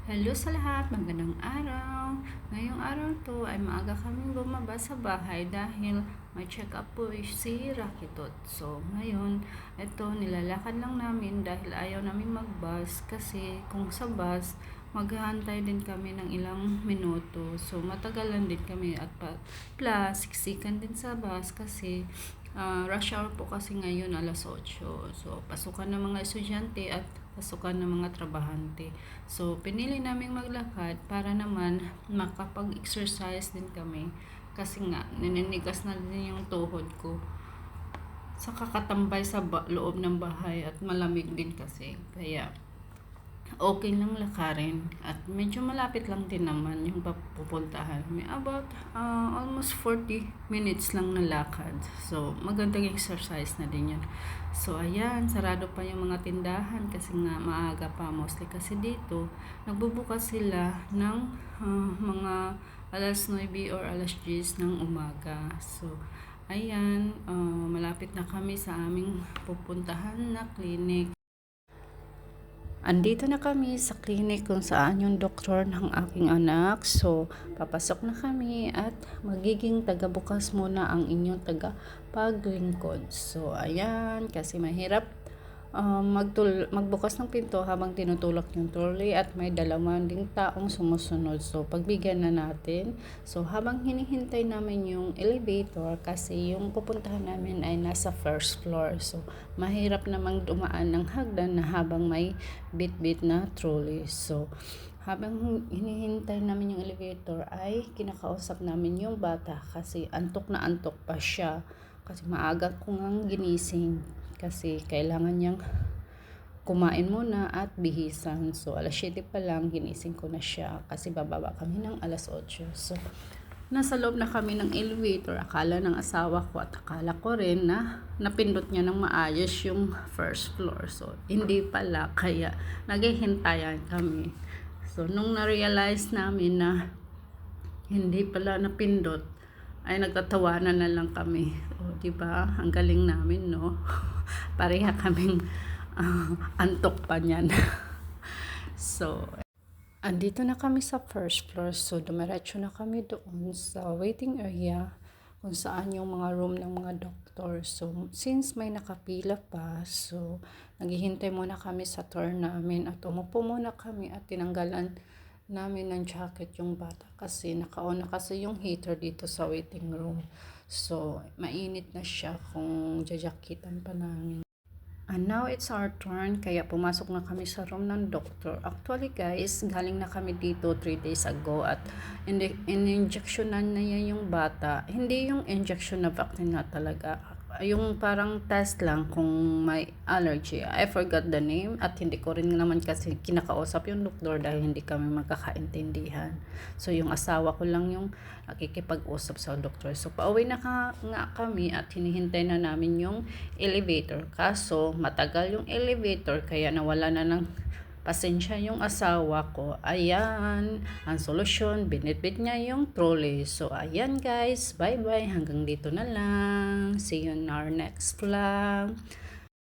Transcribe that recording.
Hello sa lahat, magandang araw. Ngayong araw to ay maaga kaming bumaba sa bahay dahil may check-up po si Rakitot. So, ngayon, ito nilalakad lang namin dahil ayaw namin mag-bus kasi kung sa bus, maghahantay din kami ng ilang minuto. So, matagalan din kami at plus, siksikan din sa bus kasi rush hour po kasi ngayon alas 8. So, pasukan ng mga estudyante at pasukan ng mga trabahante. So, pinili naming maglakad para naman makapag-exercise din kami. Kasi nga, nininigas na din yung tuhod ko sa kakatambay sa loob ng bahay at malamig din kasi. Kaya, okay lang lakarin at medyo malapit lang din naman yung pupuntahan. May about almost 40 minutes lang na lakad. So, magandang exercise na din yun. So, ayan, sarado pa yung mga tindahan kasi nga maaga pa mostly kasi dito. Nagbubukas sila ng mga alas 9 or alas 10 ng umaga. So, ayan, malapit na kami sa aming pupuntahan na clinic. Andito na kami sa clinic kung saan yung doktor ng aking anak. So, papasok na kami at magiging tagabukas muna ang inyong tagapaglingkod. So, ayan, kasi mahirap magbukas ng pinto habang tinutulak yung trolley at may dalawang ding taong sumusunod. So, pagbigyan na natin. So, habang hinihintay namin yung elevator kasi yung pupuntahan namin ay nasa first floor. So, mahirap namang dumaan ng hagdan na habang may bit-bit na trolley. So, habang hinihintay namin yung elevator ay kinakausap namin yung bata kasi antok na antok pa siya. Kasi maaga ko ngang ginising kasi kailangan niyang kumain muna at bihisan. So, alas 7 pa lang, ginising ko na siya kasi bababa kami ng alas 8. So, nasa loob na kami ng elevator. Akala ng asawa ko at akala ko rin na napindot niya ng maayos yung first floor. So, hindi pala. Kaya, naghihintayan kami. So, nung na-realize namin na hindi pala napindot, ay nagtatawanan na lang kami. O, di ba? Ang galing namin, no? Pareha kaming antok pa niyan. So, andito na kami sa first floor. So, dumiretso na kami doon sa waiting area kung saan yung mga room ng mga doktor. So, since may nakapila pa, so, naghihintay muna kami sa turn namin at umupo muna kami at tinanggalan namin ng jacket yung bata kasi naka-on na kasi yung heater dito sa waiting room. So, mainit na siya kung jajakitan pa namin. And now it's our turn, kaya pumasok na kami sa room ng doctor. Actually guys, galing na kami dito 3 days ago at in-injectionan na yan yung bata. Hindi yung injection na vaccine na talaga. Yung parang test lang kung may allergy. I forgot the name at hindi ko rin naman kasi kinakausap yung doktor dahil hindi kami magkakaintindihan. So yung asawa ko lang yung nakikipag-usap sa doktor. So pauwi na nga kami at hinihintay na namin yung elevator. Kaso matagal yung elevator kaya nawala na ng pasensya yung asawa ko. Ayan, ang solusyon, binitbit niya yung trolley. So, ayan guys, bye-bye. Hanggang dito na lang. See you in our next vlog.